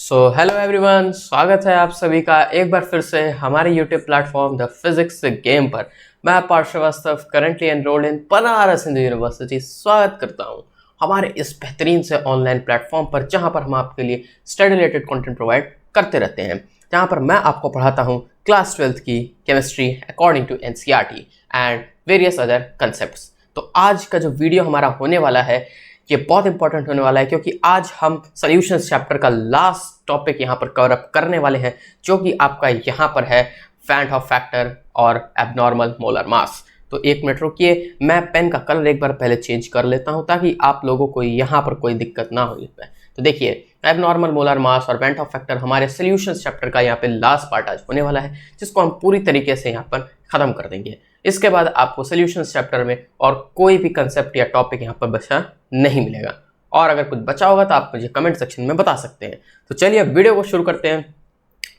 Hello everyone, स्वागत है आप सभी का एक बार फिर से हमारे YouTube platform the physics game पर। मैं Parth Shrivastava, currently enrolled in Banaras Hindu university, स्वागत करता हूं हमारे इस बेहतरीन से ऑनलाइन प्लेटफॉर्म पर, जहां पर हम आपके लिए स्टडी रिलेटेड कंटेंट प्रोवाइड करते रहते हैं, जहां पर मैं आपको पढ़ाता हूं क्लास 12th की chemistry according to NCERT and various other concepts. तो आज का जो वीडियो हमारा होने वाला है ये बहुत इंपॉर्टेंट होने वाला है, क्योंकि आज हम सॉल्यूशंस चैप्टर का लास्ट टॉपिक यहाँ पर कवर अप करने वाले हैं, जो कि आपका यहाँ पर है वेंट हॉफ फैक्टर और एबनॉर्मल मोलर मास। तो एक मिनट रुकिए, मैं पेन का कलर एक बार पहले चेंज कर लेता हूँ ताकि आप लोगों को यहाँ पर कोई दिक्कत ना हो इसमें। तो देखिए, एबनॉर्मल मोलर मास और वेंट ऑफ फैक्टर हमारे सॉल्यूशंस चैप्टर का यहाँ पे लास्ट पार्ट आज होने वाला है, जिसको हम पूरी तरीके से यहाँ पर खत्म कर देंगे। इसके बाद आपको सॉल्यूशंस चैप्टर में और कोई भी कंसेप्ट या टॉपिक यहाँ पर बचा नहीं मिलेगा, और अगर कुछ बचा होगा तो आप मुझे कमेंट सेक्शन में बता सकते हैं। तो चलिए वीडियो को शुरू करते हैं,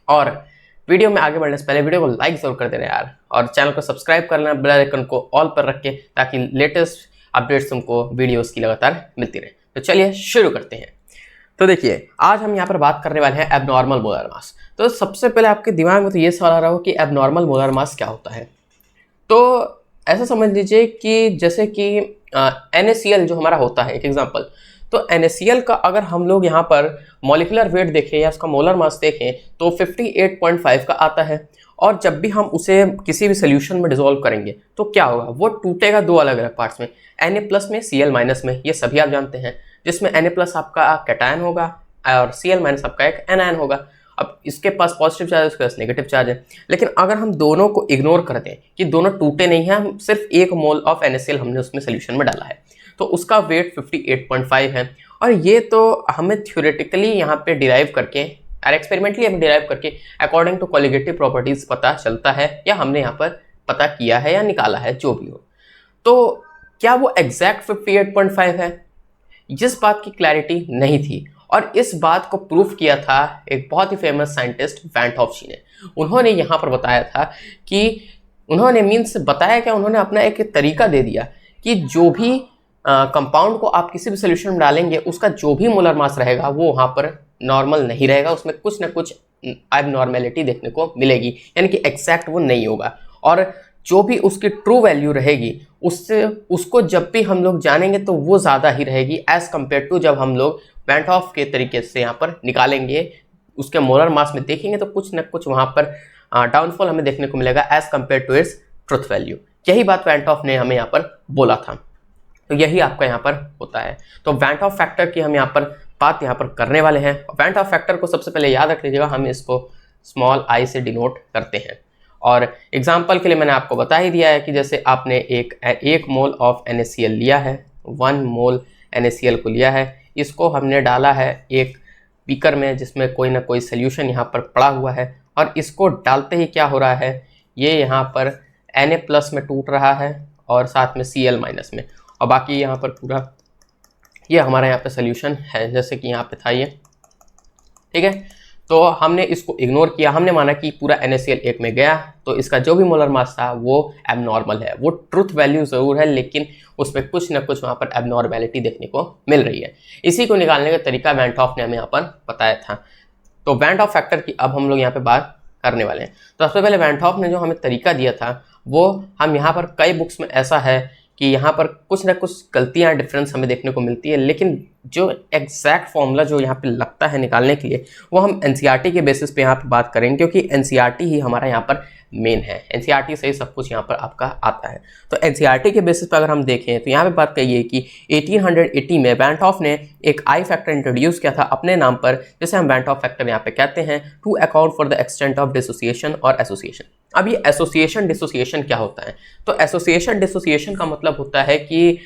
और वीडियो में आगे बढ़ने से पहले वीडियो को लाइक जरूर कर देना यार, और चैनल को सब्सक्राइब करना, बेल आइकन को ऑल पर रख के, ताकि लेटेस्ट अपडेट्स तुमको वीडियोस की लगातार मिलती रहे। तो चलिए शुरू करते हैं। तो देखिए, आज हम यहाँ पर बात करने वाले हैं एबनॉर्मल मोलर मास। तो सबसे पहले आपके दिमाग में तो ये सवाल आ रहा हो कि एबनॉर्मल मोलर मास क्या होता है। तो ऐसा समझ लीजिए कि जैसे कि NaCl जो हमारा होता है, एक एग्जांपल, तो NaCl का अगर हम लोग यहाँ पर मॉलिक्यूलर वेट देखें या उसका मोलर मास देखें तो 58.5 का आता है, और जब भी हम उसे किसी भी सोल्यूशन में डिसॉल्व करेंगे तो क्या होगा, वो टूटेगा दो अलग अलग पार्ट्स में, Na+ में, Cl- में। ये सभी आप जानते हैं, जिसमें Na+ आपका कैटायन होगा और Cl- आपका एक एनायन होगा। अब इसके पास पॉजिटिव चार्ज है, उसके पास नेगेटिव चार्ज है। लेकिन अगर हम दोनों को इग्नोर कर दें कि दोनों टूटे नहीं हैं, हम सिर्फ 1 मोल ऑफ NaCl हमने उसमें सोल्यूशन में डाला है, तो उसका वेट 58.5 है। और ये तो हमें थ्योरेटिकली यहाँ पे डिराइव करके और एक्सपेरिमेंटली हमें डिराइव करके अकॉर्डिंग टू कॉलिगेटिव प्रॉपर्टीज पता चलता है, या हमने यहाँ पर पता किया है या निकाला है, जो भी हो। तो क्या वो एग्जैक्ट 58.5 है, जिस बात की क्लैरिटी नहीं थी, और इस बात को प्रूफ किया था एक बहुत ही फेमस साइंटिस्ट वेंट हॉफ जी ने। उन्होंने यहाँ पर बताया था कि उन्होंने अपना एक तरीका दे दिया कि जो भी कंपाउंड को आप किसी भी सोल्यूशन में डालेंगे, उसका जो भी मोलर मास रहेगा वो वहाँ पर नॉर्मल नहीं रहेगा, उसमें कुछ ना कुछ एबनॉर्मेलिटी देखने को मिलेगी, यानी कि एग्जैक्ट वो नहीं होगा। और जो भी उसकी ट्रू वैल्यू रहेगी, उसको जब भी हम लोग जानेंगे तो वो ज़्यादा ही रहेगी एज कम्पेयर टू जब हम लोग वेंट हॉफ के तरीके से यहाँ पर निकालेंगे, उसके मोलर मास में देखेंगे तो कुछ ना कुछ वहाँ पर डाउनफॉल हमें देखने को मिलेगा as compare to its truth value. यही बात वेंट हॉफ ने हमें यहाँ पर बोला था, तो यही आपका यहाँ पर होता है। तो वेंट हॉफ फैक्टर की हम यहाँ पर बात यहाँ पर करने वाले हैं। वेंट हॉफ फैक्टर को सबसे पहले याद रख लीजिएगा, हम इसको स्मॉल i से डिनोट करते हैं। और एग्जाम्पल के लिए मैंने आपको बता ही दिया है कि जैसे आपने एक मोल ऑफ NaCl लिया है, 1 मोल NaCl को लिया है, इसको हमने डाला है एक बीकर में जिसमें कोई ना कोई सोल्यूशन यहाँ पर पड़ा हुआ है, और इसको डालते ही क्या हो रहा है, ये यहाँ पर Na+ में टूट रहा है और साथ में Cl- में, और बाकी यहाँ पर पूरा ये हमारा यहाँ पे सोल्यूशन है, जैसे कि यहाँ पे था ये, ठीक है। तो हमने इसको इग्नोर किया, हमने माना कि पूरा NaCl एक में गया, तो इसका जो भी मोलर मास था वो एबनॉर्मल है, वो ट्रुथ वैल्यू जरूर है, लेकिन उसमें कुछ ना कुछ वहाँ पर एबनॉर्मेलिटी देखने को मिल रही है। इसी को निकालने का तरीका वेंट हॉफ ने हमें यहाँ पर बताया था। तो वेंट हॉफ फैक्टर की अब हम लोग यहाँ पे बात करने वाले हैं। तो सबसे पहले वेंट हॉफ ने जो हमें तरीका दिया था, वो हम यहाँ पर कई बुक्स में ऐसा है कि यहाँ पर कुछ ना कुछ गलतियाँ, डिफरेंस हमें देखने को मिलती है, लेकिन जो एग्जैक्ट फॉर्मूला जो यहाँ पे लगता है निकालने के लिए, वो हम NCERT के बेसिस पे यहाँ पे बात करेंगे, क्योंकि NCERT ही हमारा यहाँ पर मेन है। NCERT से ही सब कुछ यहाँ पर आपका आता है। तो NCERT के बेसिस पे अगर हम देखें तो यहाँ पे बात करिए कि 1880 में वेंट हॉफ ने एक आई फैक्टर इंट्रोड्यूस किया था अपने नाम पर, जिसे हम वेंट हॉफ फैक्टर यहाँ पे कहते हैं, to account for the extent of dissociation और एसोसिएशन। अब ये एसोसिएशन डिसोसिएशन क्या होता है, तो एसोसिएशन डिसोसिएशन का मतलब होता है कि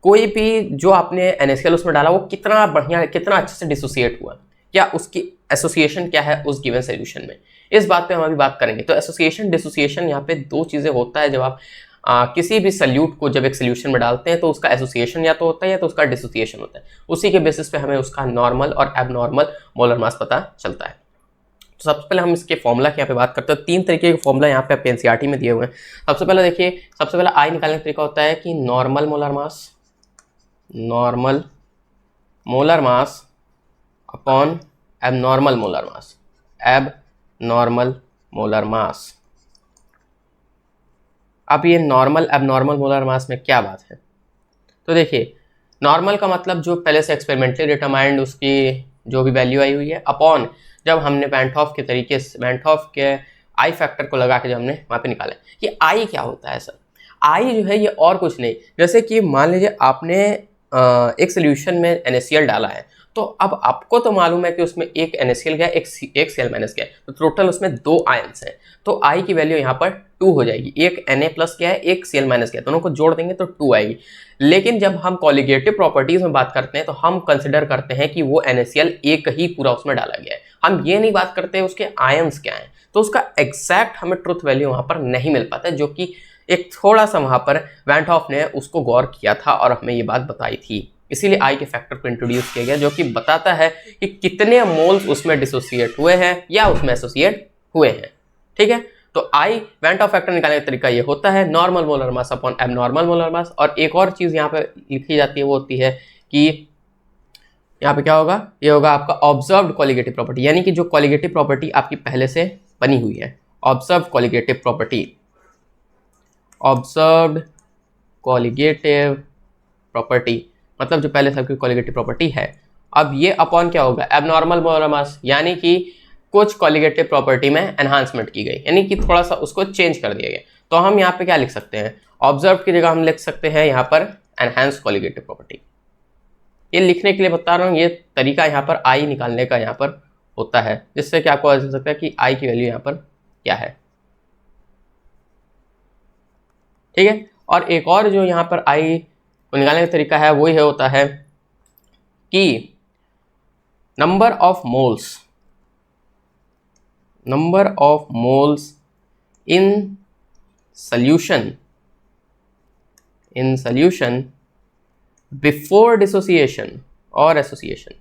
कोई भी जो आपने NaCl उसमें डाला वो कितना बढ़िया, कितना अच्छे से डिसोसिएट हुआ, या उसकी एसोसिएशन क्या है उस गिवन सोल्यूशन में, इस बात पे हम अभी बात करेंगे। तो एसोसिएशन डिसोसिएशन यहाँ पे दो चीज़ें होता है, जब आप किसी भी सल्यूट को जब एक सोल्यूशन में डालते हैं तो उसका एसोसिएशन या तो होता है या तो उसका डिसोसिएशन होता है, उसी के बेसिस पे हमें उसका नॉर्मल और एबनॉर्मल मोलर मास पता चलता है। तो सबसे पहले हम इसके फॉर्मूला की यहाँ पे बात करते हैं। 3 तरीके के फॉर्मूला यहाँ पे आपके NCERT में दिए हुए हैं। सबसे पहले देखिए, सबसे पहले आई निकालने का तरीका होता है कि normal molar mass upon abnormal molar mass, abnormal molar mass. अब ये नॉर्मल एबनॉर्मल मोलर मास में क्या बात है? तो देखिए, नॉर्मल का मतलब जो पहले से एक्सपेरिमेंटली डिटरमाइंड उसकी जो भी वैल्यू आई हुई है, अपॉन जब हमने वैन हॉफ के तरीके से वैन हॉफ के आई फैक्टर को लगा के जब हमने वहाँ पे निकाला। ये आई क्या होता है सर? आई जो है ये और कुछ नहीं, जैसे कि मान लीजिए आपने एक सोल्यूशन में NaCl डाला है, तो अब आपको तो मालूम है कि उसमें एक NaCl गया, एक Cl- गया, तो टोटल उसमें 2 आयंस हैं, तो I की वैल्यू यहाँ पर 2 हो जाएगी। एक Na+ गया है, एक Cl- गया, दोनों को जोड़ देंगे तो 2 आएगी। लेकिन जब हम कॉलिगेटिव प्रॉपर्टीज में बात करते हैं तो हम कंसिडर करते हैं कि वो NaCl एक ही पूरा उसमें डाला गया है, हम ये नहीं बात करते उसके आयंस क्या हैं, तो उसका एग्जैक्ट हमें ट्रुथ वैल्यू वहाँ पर नहीं मिल पाता, जो कि एक थोड़ा सा वहाँ पर वैन हॉफ ने उसको गौर किया था और हमें ये बात बताई थी। इसीलिए आई के फैक्टर को इंट्रोड्यूस किया गया, जो कि बताता है कि कितने मोल्स उसमें डिसोसिएट हुए हैं या उसमें एसोसिएट हुए हैं। ठीक है, तो आई वैन हॉफ फैक्टर निकालने का तरीका ये होता है normal molar mass upon abnormal molar mass. और एक और चीज़ यहाँ पे लिखी जाती है, वो होती है कि यहाँ पे क्या होगा, ये होगा आपका ऑब्जर्व्ड कॉलिगेटिव प्रॉपर्टी, यानी कि जो कॉलिगेटिव प्रॉपर्टी आपकी पहले से बनी हुई है, observed colligative property, observed colligative property मतलब जो पहले से आपकी कॉलिगेटिव प्रॉपर्टी है। अब ये अपॉन क्या होगा, एबनॉर्मल मोलर मास, यानी कि कुछ कॉलिगेटिव प्रॉपर्टी में एनहांसमेंट की गई, यानी कि थोड़ा सा उसको चेंज कर दिया गया। तो हम यहाँ पे क्या लिख सकते हैं, ऑब्जर्व की जगह हम लिख सकते हैं यहाँ पर एनहांस कॉलिगेटिव प्रॉपर्टी। ये लिखने के लिए बता रहा हूँ, ये तरीका यहाँ पर आई निकालने का यहाँ पर होता है, जिससे कि आपको पता चल सकता है कि आई की वैल्यू यहाँ पर क्या है। ठीक है, और एक और जो यहाँ पर आई को निकालने का तरीका है वो ये होता है कि number of moles in solution before dissociation और एसोसिएशन,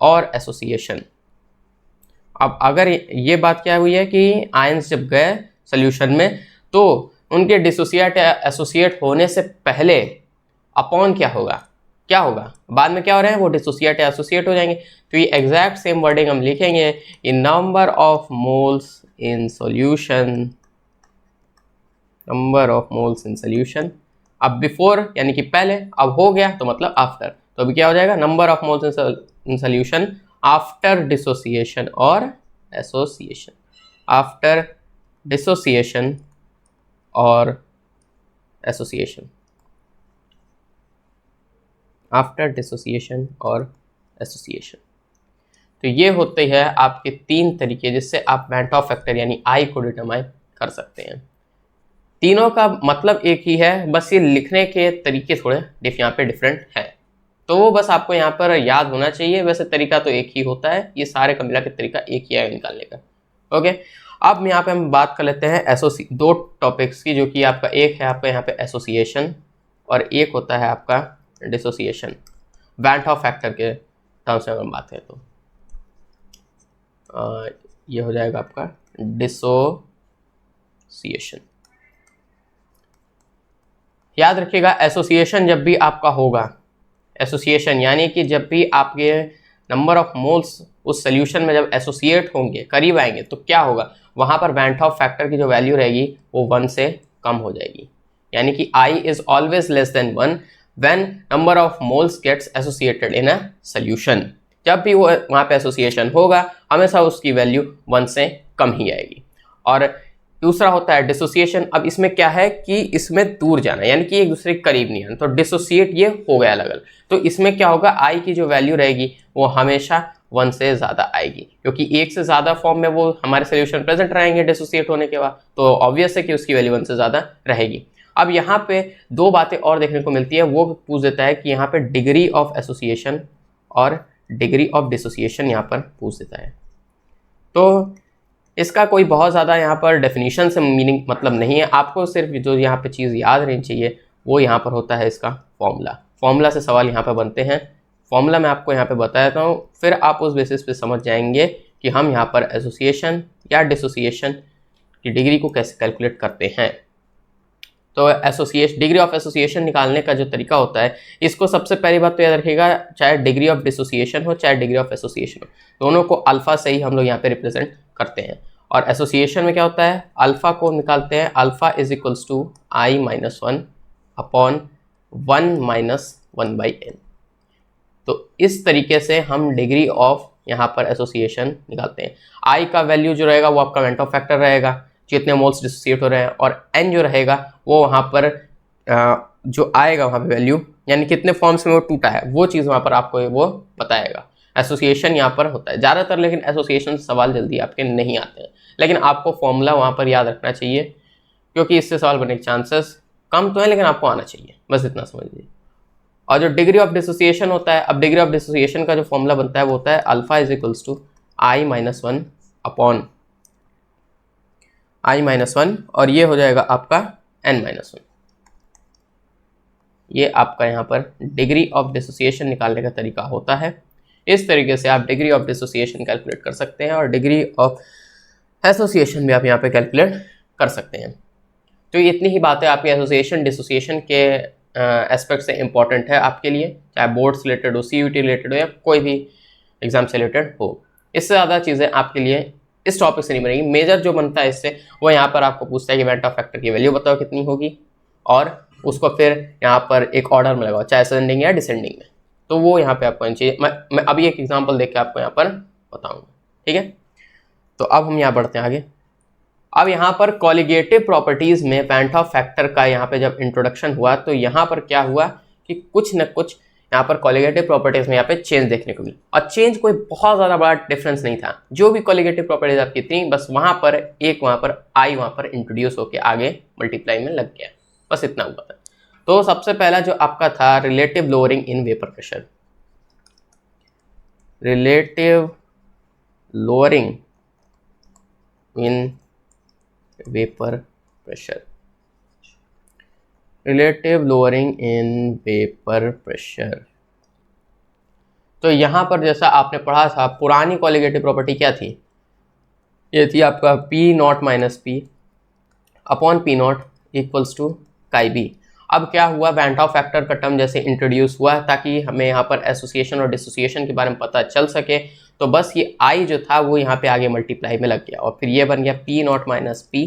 और एसोसिएशन। अब अगर ये बात क्या हुई है कि आयंस जब गए सोल्यूशन में तो उनके डिसोसिएट या एसोसिएट होने से पहले अपॉन क्या होगा, बाद में क्या हो रहे हैं, वो डिसोसिएट या एसोसिएट हो जाएंगे। तो ये एग्जैक्ट सेम वर्डिंग हम लिखेंगे, in number of moles in solution, अब बिफोर यानी कि पहले, अब हो गया तो मतलब आफ्टर, तो अभी क्या हो जाएगा, number of moles in solution after dissociation और एसोसिएशन, आफ्टर डिसोसिएशन और एसोसिएशन, आफ्टर डिसोसिएशन और एसोसिएशन। तो ये होते हैं आपके 3 तरीके जिससे आप वैन हॉफ फैक्टर यानी आई को डिटरमाइन कर सकते हैं। तीनों का मतलब एक ही है, बस ये लिखने के तरीके थोड़े यहाँ पे डिफरेंट हैं, तो वो बस आपको यहाँ पर याद होना चाहिए। वैसे तरीका तो एक ही होता है, ये सारे का मिला के तरीका एक ही है निकालने का। ओके, अब यहाँ पे हम बात कर लेते हैं दो टॉपिक्स की, जो कि आपका एक है आपका यहाँ पे एसोसिएशन और एक होता है आपका डिसोसिएशन। वैन हॉफ फैक्टर के टर्म्स में अगर बात है तो ये हो जाएगा आपका डिसोसिएशन। याद रखिएगा, एसोसिएशन जब भी आपका होगा, एसोसिएशन यानी कि जब भी आपके नंबर ऑफ मोल्स उस सोल्यूशन में जब एसोसिएट होंगे, करीब आएंगे, तो क्या होगा, वहां पर वैन हॉफ फैक्टर की जो वैल्यू रहेगी वो 1 से कम हो जाएगी, यानी कि I is always less than 1 when number of moles gets associated in a solution. जब भी वो वहां पे एसोसिएशन होगा हमेशा उसकी वैल्यू 1 से कम ही आएगी। और दूसरा होता है डिसोसिएशन। अब इसमें क्या है कि इसमें दूर जाना, यानी कि एक दूसरे के करीब नहीं आना, तो डिसोसिएट ये हो गया अलग अलग। तो इसमें क्या होगा, आई की जो वैल्यू रहेगी वो हमेशा 1 से ज़्यादा आएगी, क्योंकि 1 से ज़्यादा फॉर्म में वो हमारे सोल्यूशन प्रेजेंट रहेंगे डिसोसिएट होने के बाद, तो ऑब्वियस है कि उसकी वैल्यू 1 से ज़्यादा रहेगी। अब यहाँ पे 2 बातें और देखने को मिलती है, वो पूछ देता है कि यहाँ पे डिग्री ऑफ एसोसिएशन और डिग्री ऑफ डिसोसिएशन यहाँ पर पूछ देता है। तो इसका कोई बहुत ज़्यादा यहाँ पर डेफिनेशन से मीनिंग मतलब नहीं है, आपको सिर्फ जो यहाँ पे चीज़ याद रहनी चाहिए वो यहाँ पर होता है इसका फॉर्मूला से सवाल यहाँ पर बनते हैं। फॉर्मूला मैं आपको यहाँ पे बता देता हूँ, फिर आप उस बेसिस पे समझ जाएंगे कि हम यहाँ पर एसोसिएशन या डिसोसिएशन की डिग्री को कैसे कैलकुलेट करते हैं। तो एसोसिएशन, डिग्री ऑफ एसोसिएशन निकालने का जो तरीका होता है, इसको सबसे पहली बात तो याद रखिएगा, चाहे डिग्री ऑफ डिसोसिएशन हो चाहे डिग्री ऑफ एसोसिएशन हो, दोनों को अल्फा से ही हम लोग यहाँ पे रिप्रेजेंट करते हैं। और एसोसिएशन में क्या होता है, अल्फा को निकालते हैं, alpha is equals to i minus 1 upon 1 minus 1/n। तो इस तरीके से हम डिग्री ऑफ यहाँ पर एसोसिएशन निकालते हैं। i का वैल्यू जो रहेगा वो आपका वेंट ऑफ फैक्टर रहेगा, जितने मोल्स डिसोसिएट हो रहे हैं, और n जो रहेगा वो वहाँ पर जो आएगा वहाँ पे वैल्यू, यानी कितने फॉर्म्स में वो टूटा है, वो चीज़ वहाँ पर आपको वो बताएगा। एसोसिएशन यहाँ पर होता है ज़्यादातर, लेकिन एसोसिएशन सवाल जल्दी आपके नहीं आते हैं, लेकिन आपको फॉर्मूला वहाँ पर याद रखना चाहिए, क्योंकि इससे सवाल बनने के चांसेस कम तो है, लेकिन आपको आना चाहिए, बस इतना समझ लीजिए। और जो डिग्री ऑफ डिसोसिएशन होता है, अब डिग्री ऑफ डिसोसिएशन का जो फॉर्मूला बनता है वो होता है alpha is equals to i minus 1 upon i minus 1, और ये हो जाएगा आपका n माइनस 1। ये आपका यहाँ पर डिग्री ऑफ डिसोसिएशन निकालने का तरीका होता है। इस तरीके से आप डिग्री ऑफ डिसोसिएशन कैलकुलेट कर सकते हैं, और डिग्री ऑफ एसोसिएशन भी आप यहाँ पे कैलकुलेट कर सकते हैं। तो इतनी ही बातें आपके एसोसिएशन डिसोसिएशन के एस्पेक्ट से इंपॉर्टेंट है आपके लिए, चाहे बोर्ड से रिलेटेड हो, CUT रिलेटेड हो, या कोई भी एग्जाम से रिलेटेड हो। इससे ज़्यादा चीज़ें आपके लिए इस टॉपिक से नहीं बनेगी। मेजर जो बनता है इससे, वो यहाँ पर आपको पूछता है कि वेंट ऑफ फैक्टर की वैल्यू बताओ कितनी होगी, और उसको फिर यहाँ पर एक ऑर्डर में लगाओ, चाहे असेंडिंग या डिसेंडिंग में। तो वो यहाँ पे आपको चाहिए। मैं अभी एक एग्जांपल देख के आपको यहाँ पर बताऊंगा, ठीक है। तो अब हम यहाँ बढ़ते हैं आगे। अब यहाँ पर कॉलिगेटिव प्रॉपर्टीज में वेंट ऑफ फैक्टर का यहाँ पे जब इंट्रोडक्शन हुआ, तो यहाँ पर क्या हुआ कि कुछ न कुछ यहाँ पर कॉलिगेटिव प्रॉपर्टीज में यहाँ पे चेंज देखने को मिला। और चेंज कोई बहुत ज़्यादा बड़ा डिफरेंस नहीं था, जो भी कॉलिगेटिव प्रॉपर्टीज आपकी थी, बस वहाँ पर एक वहाँ पर आई वहाँ पर इंट्रोड्यूस होकर आगे मल्टीप्लाई में लग गया, बस इतना हुआ था। तो सबसे पहला जो आपका था relative lowering in vapour pressure, relative lowering in vapour pressure, relative lowering in vapour pressure. तो यहाँ पर जैसा आपने पढ़ा था, पुरानी कॉलिगेटिव प्रॉपर्टी क्या थी, ये थी आपका P not minus P upon P not equals to chi B. अब क्या हुआ, वेंट ऑफ फैक्टर का टर्म जैसे इंट्रोड्यूस हुआ, ताकि हमें यहाँ पर एसोसिएशन और डिसोसिएशन के बारे में पता चल सके, तो बस ये आई जो था वो यहाँ पे आगे मल्टीप्लाई में लग गया, और फिर ये बन गया P not minus P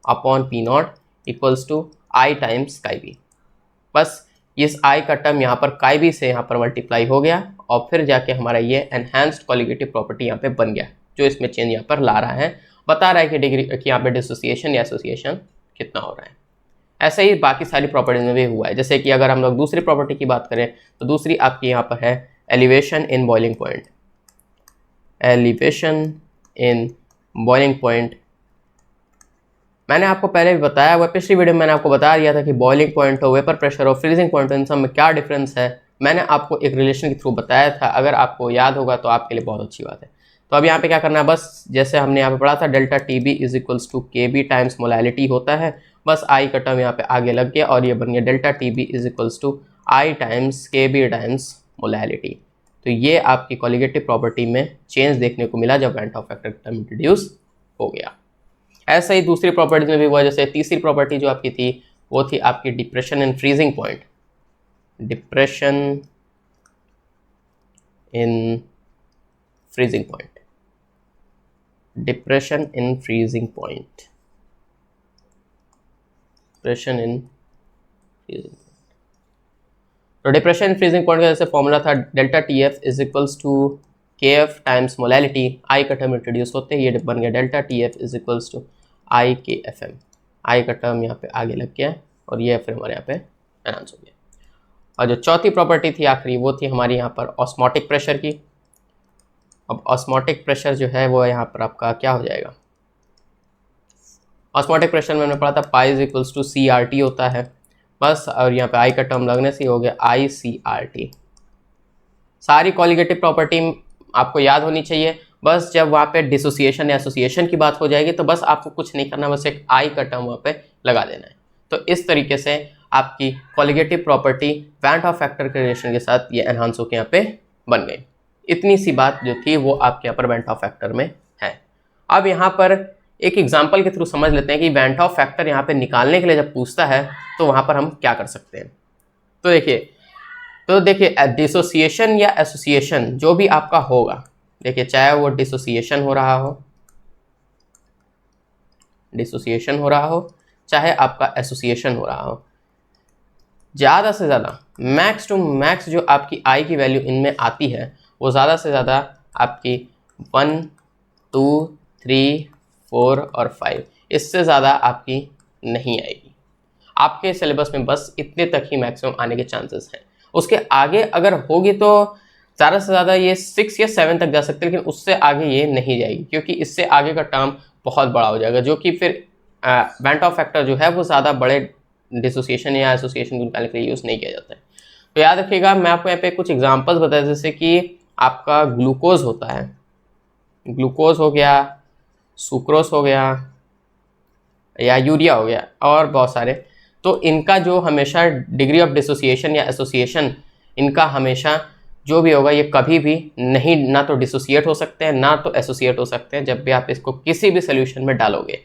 upon P not equals to i times chi B. बस इस आई का टर्म यहाँ पर काई बी से यहाँ पर मल्टीप्लाई हो गया, और फिर जाके हमारा ये एनहांस्ड कॉलिगेटिव प्रॉपर्टी यहाँ पे बन गया, जो इसमें चेंज यहाँ पर ला रहा है, बता रहा है कि डिग्री कि यहाँ पे डिसोसिएशन या एसोसिएशन कितना हो रहा है। ऐसे ही बाकी सारी प्रॉपर्टीज में भी हुआ है। जैसे कि अगर हम लोग दूसरी प्रॉपर्टी की बात करें, तो दूसरी आपकी यहाँ पर है elevation in boiling point, elevation in boiling point. मैंने आपको पहले भी बताया हुआ, पिछली वीडियो में मैंने आपको बता दिया था कि बॉइलिंग पॉइंट हो, वेपर प्रेशर हो, फ्रीजिंग पॉइंट हो, इन सब में क्या डिफरेंस है। मैंने आपको एक रिलेशन के थ्रू बताया था, अगर आपको याद होगा तो आपके लिए बहुत अच्छी बात है। तो अब यहाँ पे क्या करना है, बस जैसे हमने यहाँ पे पढ़ा था delta TB is equals to KB times molality होता है, बस आई का टर्म यहाँ पे आगे लग गया, और ये बन गया delta TB is equals to i times KB times molality. तो ये आपकी कॉलिगेटिव प्रॉपर्टी में चेंज देखने को मिला जब went Hoff factor term introduce हो गया। ऐसा ही दूसरी प्रॉपर्टीज में भी हुआ। जैसे तीसरी प्रॉपर्टी जो आपकी थी वो थी आपकी depression in freezing point, depression in freezing point, depression in freezing point, depression in freezing point. तो डिप्रेशन इन फ्रीजिंग पॉइंट का जैसे फॉर्मूला था delta TF is equals to KF times molality, i का टर्म इंट्रोड्यूस होते ही ये बन गया delta TF is equals to IKFM। I का टर्म यहाँ पे आगे लग गया, और ये फिर हमारे यहाँ पे एनहांस हो गया। और जो चौथी प्रॉपर्टी थी आखिरी, वो थी हमारी यहाँ पर ऑस्मोटिक प्रेशर की। अब ऑस्मोटिक प्रेशर जो है वो यहाँ पर आपका क्या हो जाएगा, ऑस्मोटिक प्रेशर में हमने पढ़ा था pi is equals to CRT होता है बस, और यहाँ पे आई का टर्म लगने से हो गया ICRT। सारी कॉलिगेटिव प्रॉपर्टी आपको याद होनी चाहिए। बस जब वहाँ पे डिसोसिएशन या एसोसिएशन की बात हो जाएगी तो बस आपको कुछ नहीं करना, बस एक आई का टर्म वहाँ पे लगा देना है। तो इस तरीके से आपकी colligative property went Hoff factor के रिलेशन के साथ ये एनहांस होकर यहाँ पे बन गई। इतनी सी बात जो थी वो आपके यहाँ पर वेंट ऑफ फैक्टर में है। अब यहाँ पर एक एग्जाम्पल के थ्रू समझ लेते हैं कि वैन ऑफ फैक्टर यहाँ पे निकालने के लिए जब पूछता है तो वहाँ पर हम क्या कर सकते हैं। तो देखिए डिसोसिएशन या एसोसिएशन जो भी आपका होगा, देखिए चाहे वो डिसोसिएशन हो रहा हो, चाहे आपका एसोसिएशन हो रहा हो, ज़्यादा से ज़्यादा मैक्स टू मैक्स जो आपकी आई की वैल्यू इनमें आती है वो ज़्यादा से ज़्यादा आपकी 1, 2, 3, 4 और 5, इससे ज़्यादा आपकी नहीं आएगी। आपके सिलेबस में बस इतने तक ही मैक्सिमम आने के चांसेस हैं। उसके आगे अगर होगी तो ज़्यादा से ज़्यादा ये 6 या 7 तक जा सकते हैं, लेकिन उससे आगे ये नहीं जाएगी, क्योंकि इससे आगे का टर्म बहुत बड़ा हो जाएगा, जो कि फिर वैन ऑफ फैक्टर जो है वो ज़्यादा बड़े डिसोसिएशन या एसोसिएशन को निकालने के लिए यूज़ नहीं किया जाता है। तो याद रखिएगा, मैं आपको यहाँ पे कुछ एग्जांपल्स बताया, जैसे कि आपका ग्लूकोज होता है, ग्लूकोज हो गया, सुक्रोज हो गया या यूरिया हो गया और बहुत सारे। तो इनका जो हमेशा डिग्री ऑफ डिसोसिएशन या एसोसिएशन, इनका हमेशा जो भी होगा ये कभी भी नहीं, ना तो डिसोसिएट हो सकते हैं ना तो एसोसिएट हो सकते हैं जब भी आप इसको किसी भी सोल्यूशन में डालोगे।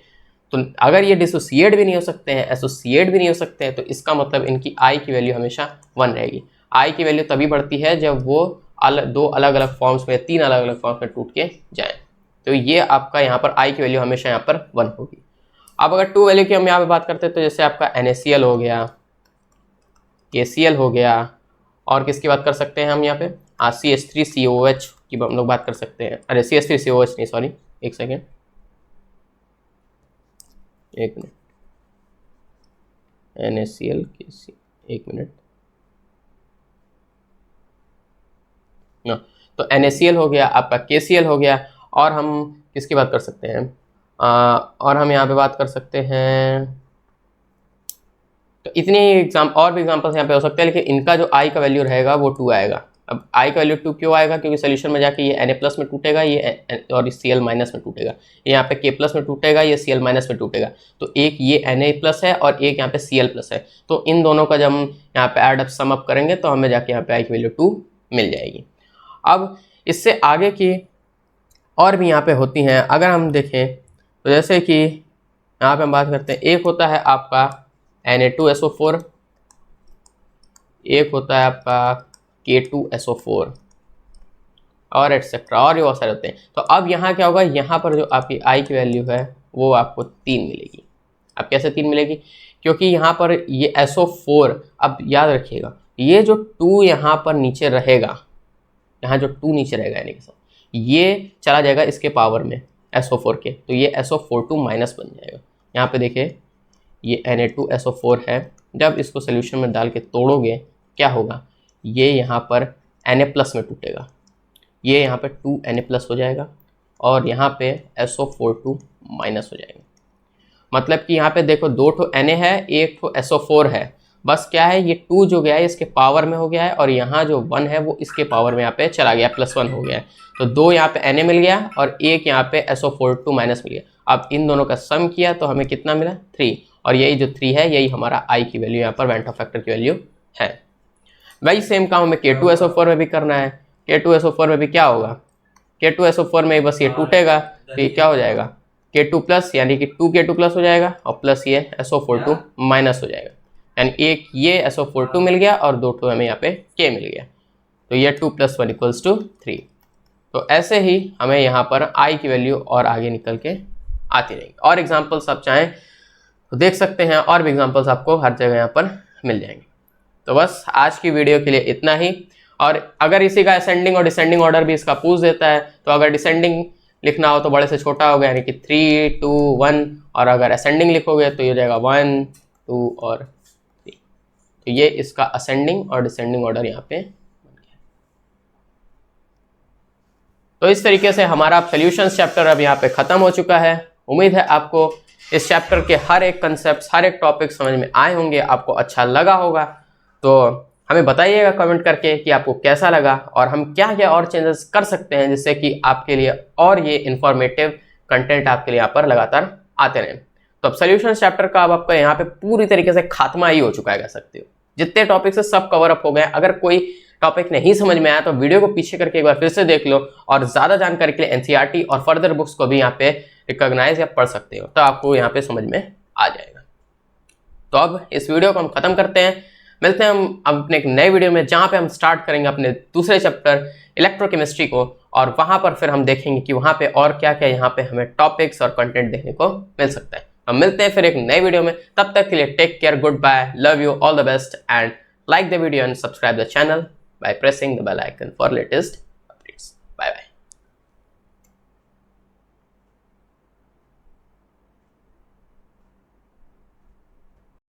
तो अगर ये डिसोसिएट भी नहीं हो सकते हैं, एसोसिएट भी नहीं हो सकते हैं, तो इसका मतलब इनकी आई की वैल्यू हमेशा 1 रहेगी। आई की वैल्यू तभी बढ़ती है जब वो दो अलग अलग फॉर्म्स में, 3 अलग अलग फॉर्म्स में टूट के जाएं। तो ये आपका यहाँ पर आई की वैल्यू हमेशा यहाँ पर 1 होगी। अब अगर 2 वैल्यू की हम यहाँ पे बात करते हैं तो जैसे आपका NaCl हो गया, KCl हो गया, और किसकी बात कर सकते हैं हम यहाँ पे CH3COH की हम लोग बात कर सकते हैं। अरे CH3COH नहीं, सॉरी, एक सेकेंड, एक मिनट, NaCl KC, एक मिनट ना। तो NaCl हो गया, आपका KCl हो गया, और हम किसकी बात कर सकते हैं, और हम यहाँ पे बात कर सकते हैं, तो इतनी और भी एग्जांपल्स यहाँ पे हो सकते हैं, लेकिन इनका जो आई का वैल्यू रहेगा वो 2 आएगा। अब आई का वैल्यू 2 क्यों आएगा, क्योंकि सोल्यूशन में जाके ये Na+ में टूटेगा, ये और Cl- में टूटेगा, ये यहाँ पे K+ में टूटेगा, ये Cl- में टूटेगा। तो एक ये Na+ है और एक यहाँ पे Cl+ है, तो इन दोनों का जब हम यहाँ पे एड अप सम अप करेंगे तो हमें जाके यहाँ पे आई की वैल्यू 2 मिल जाएगी। अब इससे आगे की और भी यहाँ पे होती हैं, अगर हम देखें तो जैसे कि यहाँ पे हम बात करते हैं, एक होता है आपका Na2SO4, एक होता है आपका K2SO4 और एटसेट्रा, और भी बहुत सारे होते हैं। तो अब यहाँ क्या होगा, यहाँ पर जो आपकी आई की वैल्यू है वो आपको 3 मिलेगी। अब कैसे 3 मिलेगी, क्योंकि यहाँ पर ये SO4, अब याद रखिएगा ये जो 2 यहाँ पर नीचे रहेगा, यहाँ जो 2 नीचे रहेगा यानी कि ये चला जाएगा इसके पावर में SO4 के, तो ये SO42 माइनस बन जाएगा। यहाँ पे देखिए ये Na2SO4 है, जब इसको सोल्यूशन में डाल के तोड़ोगे क्या होगा, ये यहाँ पर Na+ में टूटेगा, ये यहाँ पे 2Na+ हो जाएगा और यहाँ पे SO42 माइनस हो जाएगा। मतलब कि यहाँ पे देखो 2 ठो Na है, 1 ठो SO4 है, बस क्या है ये 2 जो गया है इसके पावर में हो गया है और यहाँ जो 1 है वो इसके पावर में यहाँ पे चला गया, +1 हो गया है। तो 2 यहाँ पे Na मिल गया और 1 यहाँ पे SO42 माइनस मिल गया। अब इन दोनों का सम किया तो हमें कितना मिला, 3, और यही जो 3 है यही हमारा आई की वैल्यू यहाँ पर वैन ऑफ फैक्टर की वैल्यू है। वही सेम काम हमें K2SO4 में भी करना है। K2SO4 में भी क्या होगा, K2SO4 में बस ये टूटेगा तो ये क्या हो जाएगा K2+, यानी कि 2K2+ हो जाएगा और प्लस ये SO42 माइनस हो जाएगा, यानी एक ये SO42 मिल गया और 2 ठो हमें यहाँ पे K मिल गया, तो ये 2 + 1 = 3। तो ऐसे ही हमें यहाँ पर आई की वैल्यू और आगे निकल के आती रहेगी। और एग्जाम्पल्स आप चाहें तो देख सकते हैं, और भी एग्जाम्पल्स आपको हर जगह यहाँ पर मिल जाएंगे। तो बस आज की वीडियो के लिए इतना ही। और अगर इसी का असेंडिंग और डिसेंडिंग ऑर्डर भी इसका पूछ देता है, तो अगर डिसेंडिंग लिखना हो तो बड़े से छोटा होगा, यानी कि 3, 2, 1, और अगर असेंडिंग लिखोगे तो ये हो जाएगा 1, 2 और 3। तो ये इसका असेंडिंग और डिसेंडिंग ऑर्डर यहाँ पे। तो इस तरीके से हमारा सॉल्यूशंस चैप्टर अब यहाँ पे खत्म हो चुका है। उम्मीद है आपको इस चैप्टर के हर एक कंसेप्ट, हर एक टॉपिक समझ में आए होंगे, आपको अच्छा लगा होगा। तो हमें बताइएगा कमेंट करके कि आपको कैसा लगा और हम क्या क्या और चेंजेस कर सकते हैं जिससे कि आपके लिए और ये इन्फॉर्मेटिव कंटेंट आपके लिए यहाँ पर लगातार आते रहें। तो अब सॉल्यूशंस चैप्टर का अब आपका यहाँ पे पूरी तरीके से खात्मा ही हो चुका है, कह सकते हो। जितने टॉपिक्स है सब कवर अप हो गए। अगर कोई टॉपिक नहीं समझ में आया तो वीडियो को पीछे करके एक बार फिर से देख लो, और ज़्यादा जानकारी के लिए NCERT और फर्दर बुक्स को भी यहाँ पे रिकॉग्नाइज या पढ़ सकते हो, तो आपको यहाँ पे समझ में आ जाएगा। तो अब इस वीडियो को हम खत्म करते हैं, मिलते हैं हम अपने एक नए वीडियो में जहाँ पे हम स्टार्ट करेंगे अपने दूसरे चैप्टर इलेक्ट्रोकेमिस्ट्री को, और वहाँ पर फिर हम देखेंगे कि वहाँ पे और क्या क्या यहाँ पे हमें टॉपिक्स और कंटेंट देखने को मिल सकता है। हम मिलते हैं फिर एक नए वीडियो में, तब तक के लिए take care, good bye, love you, all the best, and like the video and subscribe the channel by pressing the bell icon for latest